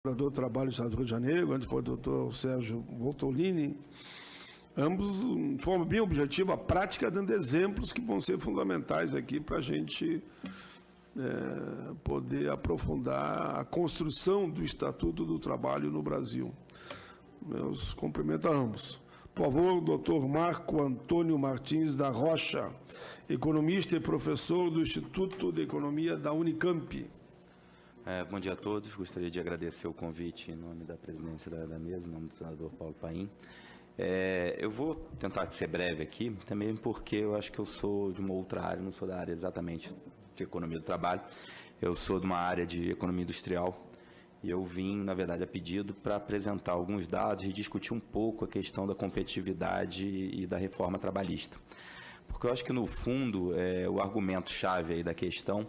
do Trabalho do Estado do Rio de Janeiro, onde foi o doutor Sérgio Voltolini, ambos, de forma bem objetiva, a prática, dando exemplos que vão ser fundamentais aqui para a gente poder aprofundar a construção do Estatuto do Trabalho no Brasil. Meus cumprimentos a ambos. Por favor, doutor Marco Antônio Martins da Rocha, economista e professor do Instituto de Economia da Unicamp. Bom dia a todos. Gostaria de agradecer o convite em nome da presidência da mesa, em nome do senador Paulo Paim. Eu vou tentar ser breve aqui, também porque eu acho que eu sou de uma outra área, não sou da área exatamente de economia do trabalho, eu sou de uma área de economia industrial e eu vim, na verdade, a pedido para apresentar alguns dados e discutir um pouco a questão da competitividade e da reforma trabalhista. Porque eu acho que, no fundo, o argumento-chave aí da questão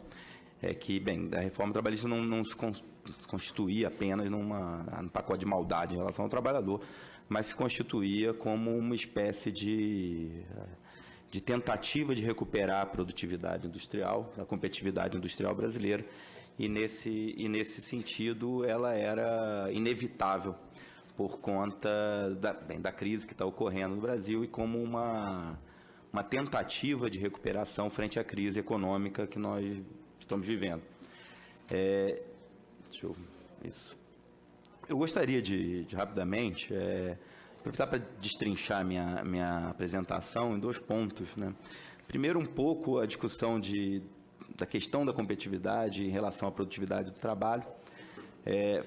é que, bem, a reforma trabalhista não se constituía apenas num pacote de maldade em relação ao trabalhador, mas se constituía como uma espécie de tentativa de recuperar a produtividade industrial, a competitividade industrial brasileira, e nesse sentido ela era inevitável por conta da crise que está ocorrendo no Brasil e como uma tentativa de recuperação frente à crise econômica que nós estamos vivendo. Eu gostaria de rapidamente aproveitar para destrinchar minha apresentação em 2 pontos, né? Primeiro, um pouco a discussão da questão da competitividade em relação à produtividade do trabalho,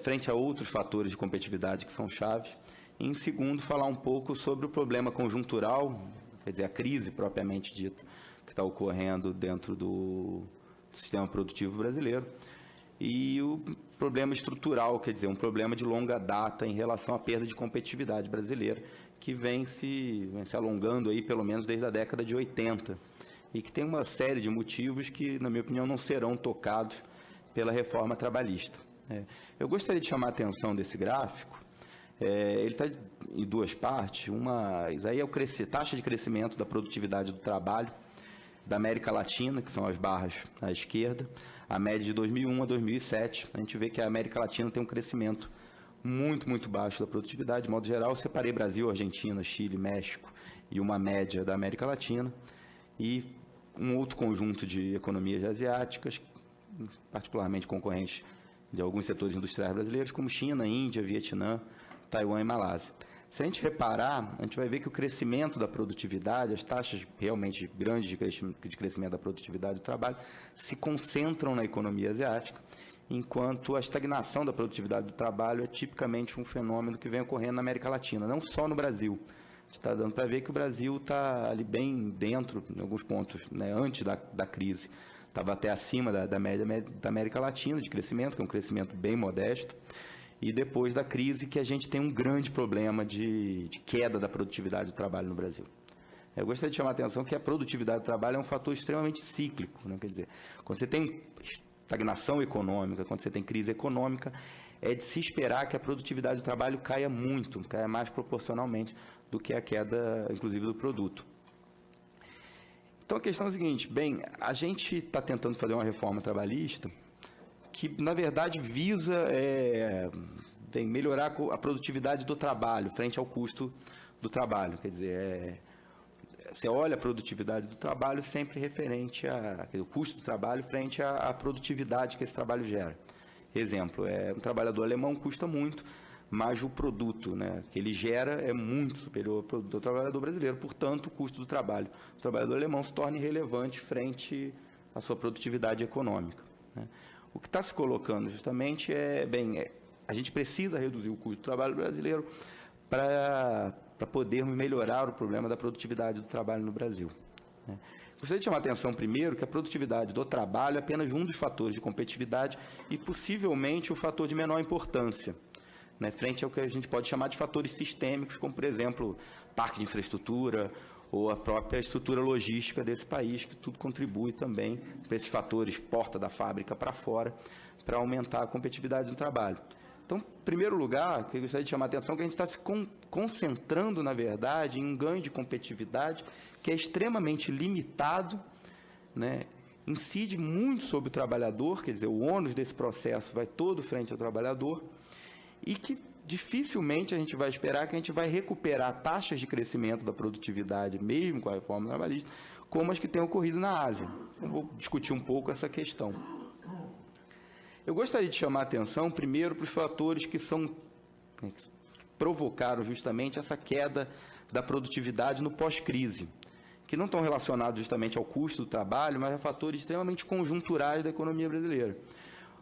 frente a outros fatores de competitividade que são chaves. E, em segundo, falar um pouco sobre o problema conjuntural, quer dizer, a crise propriamente dita que está ocorrendo dentro do sistema produtivo brasileiro, e o problema estrutural, quer dizer, um problema de longa data em relação à perda de competitividade brasileira, que vem se alongando aí pelo menos desde a década de 80, e que tem uma série de motivos que, na minha opinião, não serão tocados pela reforma trabalhista. Eu gostaria de chamar a atenção desse gráfico. Ele está em 2 partes. Isso aí é a taxa de crescimento da produtividade do trabalho da América Latina, que são as barras à esquerda, a média de 2001 a 2007. A gente vê que a América Latina tem um crescimento muito, muito baixo da produtividade. De modo geral, eu separei Brasil, Argentina, Chile, México e uma média da América Latina e um outro conjunto de economias asiáticas, particularmente concorrentes de alguns setores industriais brasileiros, como China, Índia, Vietnã, Taiwan e Malásia. Se a gente reparar, a gente vai ver que o crescimento da produtividade, as taxas realmente grandes de crescimento da produtividade do trabalho, se concentram na economia asiática, enquanto a estagnação da produtividade do trabalho é tipicamente um fenômeno que vem ocorrendo na América Latina, não só no Brasil. A gente está dando para ver que o Brasil está ali bem dentro, em alguns pontos, né, antes da crise. Estava até acima da média da América Latina de crescimento, que é um crescimento bem modesto. E depois da crise que a gente tem um grande problema de queda da produtividade do trabalho no Brasil. Eu gostaria de chamar a atenção que a produtividade do trabalho é um fator extremamente cíclico, né? Quer dizer, quando você tem estagnação econômica, quando você tem crise econômica, é de se esperar que a produtividade do trabalho caia muito, caia mais proporcionalmente do que a queda, inclusive, do produto. Então, a questão é a seguinte, bem, a gente está tentando fazer uma reforma trabalhista que, na verdade, visa melhorar a produtividade do trabalho frente ao custo do trabalho. Quer dizer, você olha a produtividade do trabalho sempre referente ao custo do trabalho frente à produtividade que esse trabalho gera. Exemplo, um trabalhador alemão custa muito, mas o produto, né, que ele gera é muito superior ao produto do trabalhador brasileiro. Portanto, o custo do trabalho do trabalhador alemão se torna irrelevante frente à sua produtividade econômica, né? O que está se colocando justamente a gente precisa reduzir o custo do trabalho brasileiro para podermos melhorar o problema da produtividade do trabalho no Brasil, né? Gostaria de chamar a atenção primeiro que a produtividade do trabalho é apenas um dos fatores de competitividade e possivelmente o fator de menor importância, né, frente ao que a gente pode chamar de fatores sistêmicos, como, por exemplo, parque de infraestrutura ou a própria estrutura logística desse país, que tudo contribui também para esses fatores, porta da fábrica para fora, para aumentar a competitividade do trabalho. Então, em primeiro lugar, eu gostaria de chamar a atenção que a gente está se concentrando, na verdade, em um ganho de competitividade que é extremamente limitado, né, incide muito sobre o trabalhador, quer dizer, o ônus desse processo vai todo frente ao trabalhador, e que dificilmente a gente vai esperar que a gente vai recuperar taxas de crescimento da produtividade, mesmo com a reforma trabalhista, como as que têm ocorrido na Ásia. Eu vou discutir um pouco essa questão. Eu gostaria de chamar a atenção, primeiro, para os fatores que provocaram justamente essa queda da produtividade no pós-crise, que não estão relacionados justamente ao custo do trabalho, mas a fatores extremamente conjunturais da economia brasileira.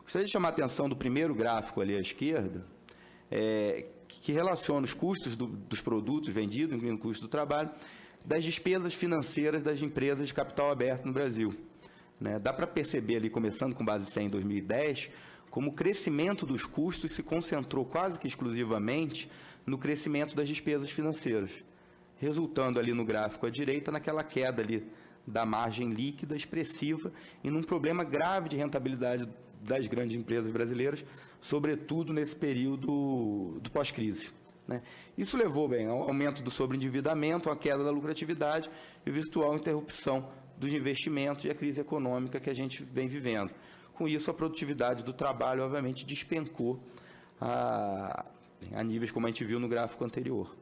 Gostaria de chamar a atenção do primeiro gráfico ali à esquerda, que relaciona os custos dos produtos vendidos, incluindo o custo do trabalho, das despesas financeiras das empresas de capital aberto no Brasil. Dá para perceber ali, começando com base 100 em 2010, como o crescimento dos custos se concentrou quase que exclusivamente no crescimento das despesas financeiras, resultando ali no gráfico à direita naquela queda ali da margem líquida expressiva e num problema grave de rentabilidade das grandes empresas brasileiras, sobretudo nesse período do pós-crise. Isso levou ao aumento do sobreendividamento, à queda da lucratividade e virtual interrupção dos investimentos e a crise econômica que a gente vem vivendo. Com isso, a produtividade do trabalho, obviamente, despencou a níveis como a gente viu no gráfico anterior.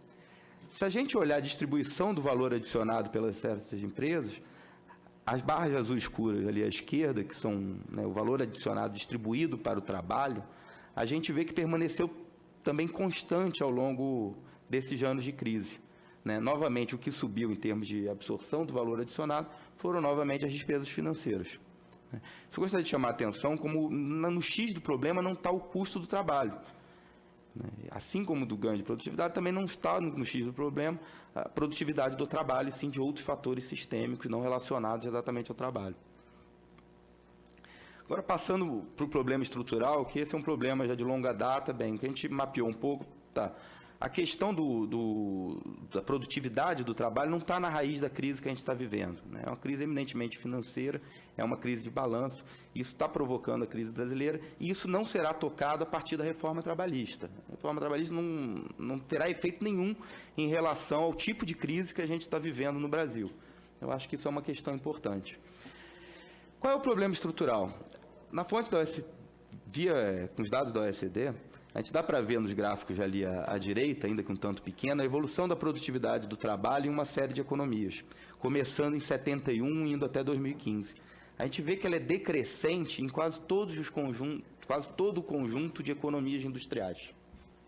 Se a gente olhar a distribuição do valor adicionado pelas certas empresas, as barras azul escuras ali à esquerda, que são o valor adicionado distribuído para o trabalho, a gente vê que permaneceu também constante ao longo desses anos de crise. Novamente, o que subiu em termos de absorção do valor adicionado foram novamente as despesas financeiras. Eu gostaria de chamar a atenção como no X do problema não está o custo do trabalho. Assim como do ganho de produtividade, também não está no X do problema a produtividade do trabalho, e sim de outros fatores sistêmicos não relacionados exatamente ao trabalho. Agora, passando para o problema estrutural, que esse é um problema já de longa data, que a gente mapeou um pouco, a questão da produtividade do trabalho não está na raiz da crise que a gente está vivendo. É uma crise eminentemente financeira, é uma crise de balanço, isso está provocando a crise brasileira, e isso não será tocado a partir da reforma trabalhista. A reforma trabalhista não terá efeito nenhum em relação ao tipo de crise que a gente está vivendo no Brasil. Eu acho que isso é uma questão importante. Qual é o problema estrutural? Na fonte da com os dados da OECD, a gente dá para ver nos gráficos ali à direita, ainda que um tanto pequeno, a evolução da produtividade do trabalho em uma série de economias, começando em 71 e indo até 2015. A gente vê que ela é decrescente em quase todo o conjunto de economias industriais.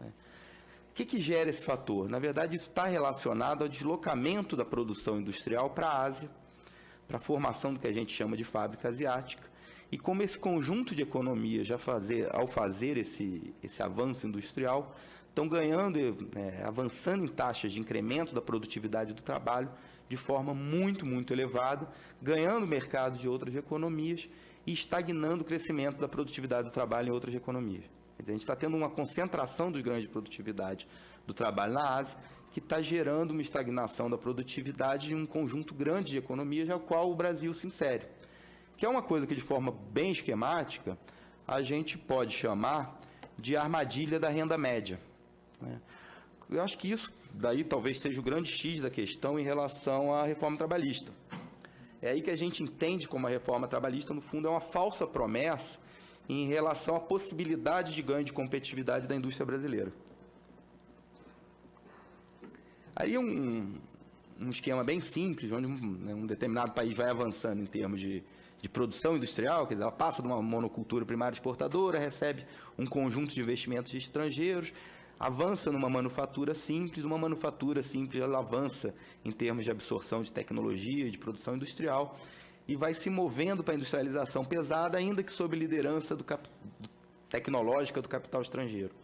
O que gera esse fator? Na verdade, isso está relacionado ao deslocamento da produção industrial para a Ásia, para a formação do que a gente chama de fábrica asiática, e como esse conjunto de economias, ao fazer esse avanço industrial, estão avançando em taxas de incremento da produtividade do trabalho de forma muito, muito elevada, ganhando mercado de outras economias e estagnando o crescimento da produtividade do trabalho em outras economias. Quer dizer, a gente está tendo uma concentração dos ganhos de produtividade do trabalho na Ásia, que está gerando uma estagnação da produtividade em um conjunto grande de economias, ao qual o Brasil se insere. Que é uma coisa que, de forma bem esquemática, a gente pode chamar de armadilha da renda média. Eu acho que isso daí talvez seja o grande X da questão em relação à reforma trabalhista. É aí que a gente entende como a reforma trabalhista, no fundo, é uma falsa promessa em relação à possibilidade de ganho de competitividade da indústria brasileira. Aí um esquema bem simples, onde um determinado país vai avançando em termos de produção industrial, quer dizer, ela passa de uma monocultura primária exportadora, recebe um conjunto de investimentos estrangeiros, avança numa manufatura simples, ela avança em termos de absorção de tecnologia, de produção industrial, e vai se movendo para a industrialização pesada, ainda que sob liderança tecnológica do capital estrangeiro.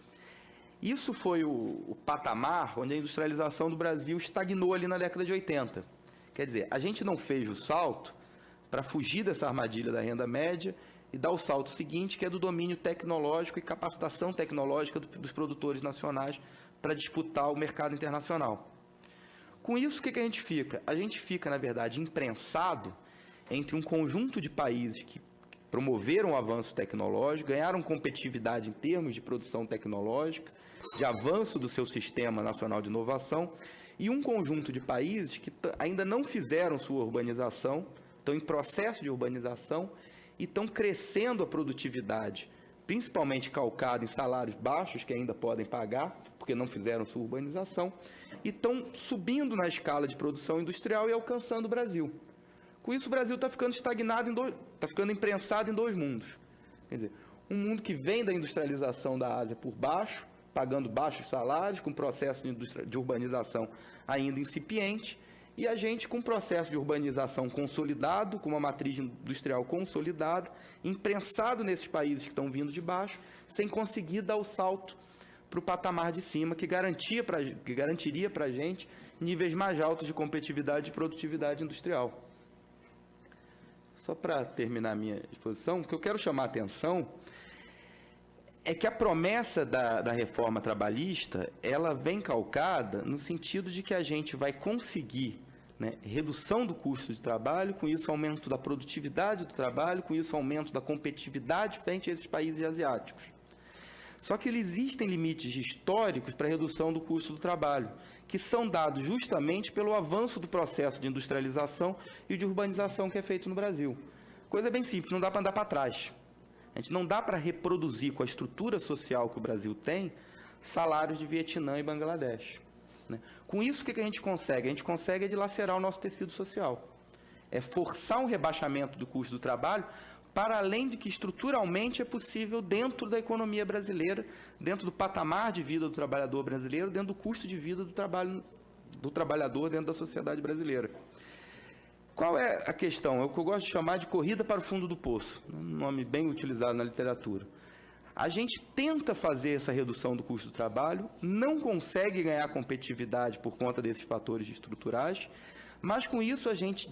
Isso foi o patamar onde a industrialização do Brasil estagnou ali na década de 80. Quer dizer, a gente não fez o salto para fugir dessa armadilha da renda média e dar o salto seguinte, que é do domínio tecnológico e capacitação tecnológica dos produtores nacionais para disputar o mercado internacional. Com isso, o que a gente fica? A gente fica, na verdade, imprensado entre um conjunto de países que promoveram o avanço tecnológico, ganharam competitividade em termos de produção tecnológica, de avanço do seu sistema nacional de inovação, e um conjunto de países que ainda não fizeram sua urbanização, estão em processo de urbanização e estão crescendo a produtividade principalmente calcado em salários baixos, que ainda podem pagar, porque não fizeram sua urbanização, e estão subindo na escala de produção industrial e alcançando o Brasil. Com isso, o Brasil está ficando estagnado, está ficando imprensado em dois mundos. Quer dizer, um mundo que vem da industrialização da Ásia por baixo, pagando baixos salários, com processo de urbanização ainda incipiente, e a gente com um processo de urbanização consolidado, com uma matriz industrial consolidada, imprensado nesses países que estão vindo de baixo, sem conseguir dar o salto para o patamar de cima, que garantiria para a gente níveis mais altos de competitividade e produtividade industrial. Só para terminar a minha exposição, o que eu quero chamar a atenção é que a promessa da reforma trabalhista, ela vem calcada no sentido de que a gente vai conseguir, né, redução do custo de trabalho, com isso aumento da produtividade do trabalho, com isso aumento da competitividade frente a esses países asiáticos. Só que existem limites históricos para a redução do custo do trabalho, que são dados justamente pelo avanço do processo de industrialização e de urbanização que é feito no Brasil. Coisa bem simples, não dá para andar para trás. A gente não dá para reproduzir com a estrutura social que o Brasil tem salários de Vietnã e Bangladesh. Né? Com isso, o que a gente consegue? A gente consegue dilacerar o nosso tecido social. É forçar um rebaixamento do custo do trabalho, para além de que estruturalmente é possível dentro da economia brasileira, dentro do patamar de vida do trabalhador brasileiro, dentro do custo de vida do trabalhador dentro da sociedade brasileira. Qual é a questão? É o que eu gosto de chamar de corrida para o fundo do poço, um nome bem utilizado na literatura. A gente tenta fazer essa redução do custo do trabalho, não consegue ganhar competitividade por conta desses fatores estruturais, mas com isso a gente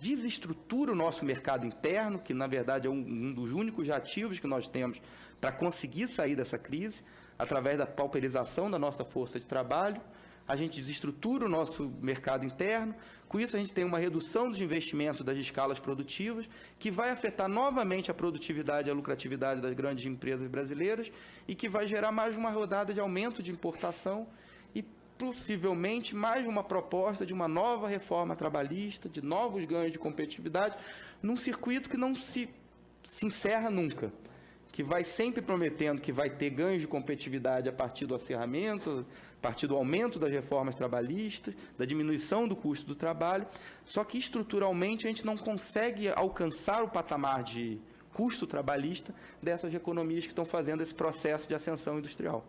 desestrutura o nosso mercado interno, que na verdade é um dos únicos ativos que nós temos para conseguir sair dessa crise, através da pauperização da nossa força de trabalho. A gente desestrutura o nosso mercado interno, com isso a gente tem uma redução dos investimentos das escalas produtivas, que vai afetar novamente a produtividade e a lucratividade das grandes empresas brasileiras e que vai gerar mais uma rodada de aumento de importação e possivelmente mais uma proposta de uma nova reforma trabalhista, de novos ganhos de competitividade, num circuito que não se encerra nunca, que vai sempre prometendo que vai ter ganhos de competitividade a partir do acerramento, a partir do aumento das reformas trabalhistas, da diminuição do custo do trabalho, só que estruturalmente a gente não consegue alcançar o patamar de custo trabalhista dessas economias que estão fazendo esse processo de ascensão industrial.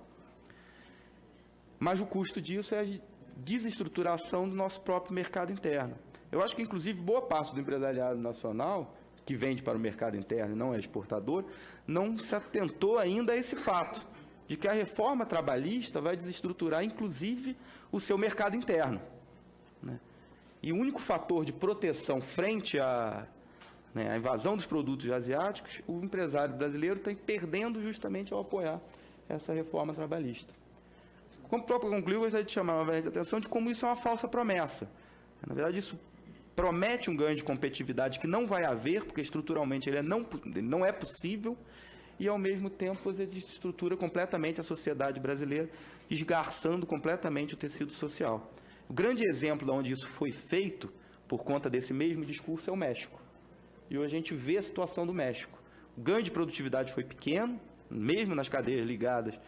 Mas o custo disso é a desestruturação do nosso próprio mercado interno. Eu acho que, inclusive, boa parte do empresariado nacional, que vende para o mercado interno e não é exportador, não se atentou ainda a esse fato, de que a reforma trabalhista vai desestruturar, inclusive, o seu mercado interno. Né? E o único fator de proteção frente à invasão dos produtos asiáticos, o empresário brasileiro está perdendo justamente ao apoiar essa reforma trabalhista. Como próprio concluiu, eu gostaria de chamar a atenção de como isso é uma falsa promessa. Na verdade, isso promete um ganho de competitividade que não vai haver, porque estruturalmente ele não é possível, e ao mesmo tempo ele desestrutura completamente a sociedade brasileira, esgarçando completamente o tecido social. O grande exemplo de onde isso foi feito, por conta desse mesmo discurso, é o México. E hoje a gente vê a situação do México. O ganho de produtividade foi pequeno, mesmo nas cadeias ligadas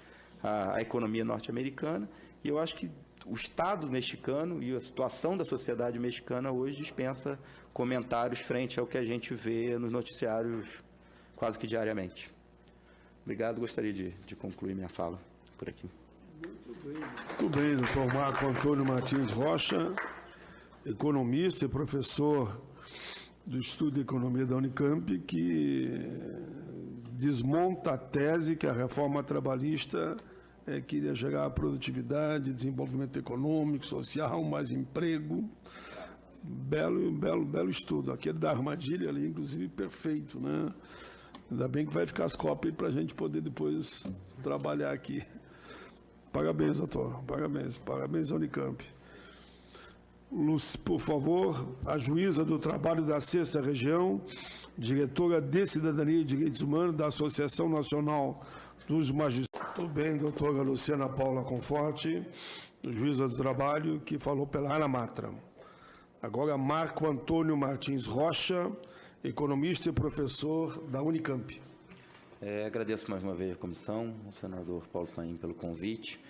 à economia norte-americana, e eu acho que o Estado mexicano e a situação da sociedade mexicana hoje dispensa comentários frente ao que a gente vê nos noticiários quase que diariamente. Obrigado, gostaria de concluir minha fala por aqui. Muito bem, doutor Marco Antônio Martins Rocha, economista e professor do Instituto de Economia da Unicamp, que desmonta a tese que a reforma trabalhista queria gerar produtividade, desenvolvimento econômico, social, mais emprego. Belo estudo. Aquele da armadilha ali, inclusive, perfeito, né? Ainda bem que vai ficar as cópias para a gente poder depois trabalhar aqui. Parabéns, doutor. Parabéns à Unicamp. Por favor, a juíza do trabalho da 6ª Região, diretora de Cidadania e Direitos Humanos da Associação Nacional dos Magistrados. Tudo bem, doutora Luciana Paula Conforte, juíza do trabalho, que falou pela Ana Matra. Agora, Marco Antônio Martins Rocha, economista e professor da Unicamp. Agradeço mais uma vez a comissão, ao senador Paulo Paim pelo convite.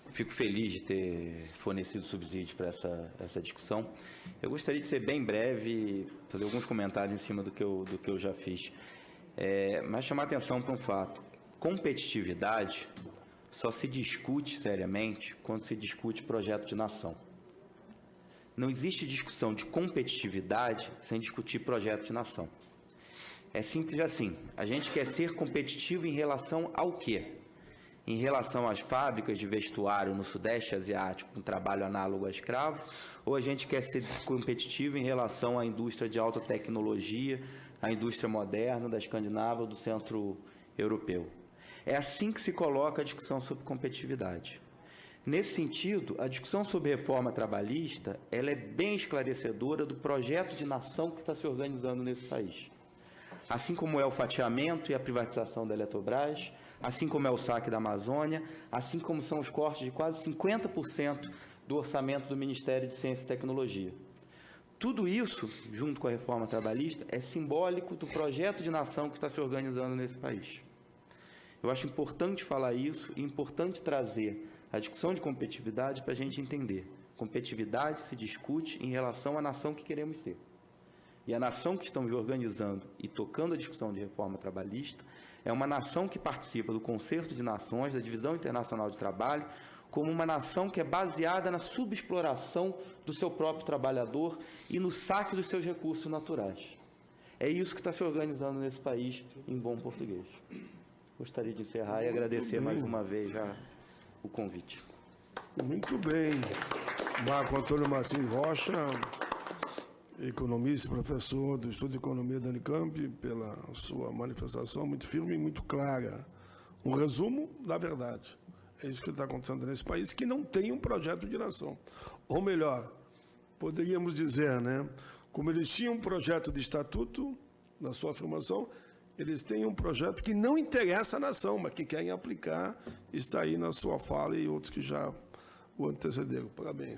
Fico feliz de ter fornecido subsídio para essa discussão. Eu gostaria de ser bem breve e fazer alguns comentários em cima do que eu já fiz. Mas chamar atenção para um fato. Competitividade só se discute seriamente quando se discute projeto de nação. Não existe discussão de competitividade sem discutir projeto de nação. É simples assim. A gente quer ser competitivo em relação ao quê? Em relação às fábricas de vestuário no Sudeste Asiático, com trabalho análogo a escravo, ou a gente quer ser competitivo em relação à indústria de alta tecnologia, à indústria moderna da Escandinávia ou do Centro Europeu? É assim que se coloca a discussão sobre competitividade. Nesse sentido, a discussão sobre reforma trabalhista, ela é bem esclarecedora do projeto de nação que está se organizando nesse país. Assim como é o fatiamento e a privatização da Eletrobras, assim como é o saque da Amazônia, assim como são os cortes de quase 50% do orçamento do Ministério de Ciência e Tecnologia. Tudo isso, junto com a reforma trabalhista, é simbólico do projeto de nação que está se organizando nesse país. Eu acho importante falar isso e importante trazer a discussão de competitividade para a gente entender. Competitividade se discute em relação à nação que queremos ser. E a nação que estamos organizando e tocando a discussão de reforma trabalhista é uma nação que participa do Concerto de Nações, da Divisão Internacional de Trabalho, como uma nação que é baseada na subexploração do seu próprio trabalhador e no saque dos seus recursos naturais. É isso que está se organizando nesse país, em bom português. Gostaria de encerrar e agradecer mais uma vez já o convite. Muito bem. Marco Antônio Martins Rocha, economista e professor do Estudo de Economia da Unicamp, pela sua manifestação muito firme e muito clara. Um resumo da verdade. É isso que está acontecendo nesse país, que não tem um projeto de nação. Ou melhor, poderíamos dizer, né? Como eles tinham um projeto de estatuto, na sua afirmação, eles têm um projeto que não interessa à nação, mas que querem aplicar, está aí na sua fala e outros que já o antecederam. Parabéns.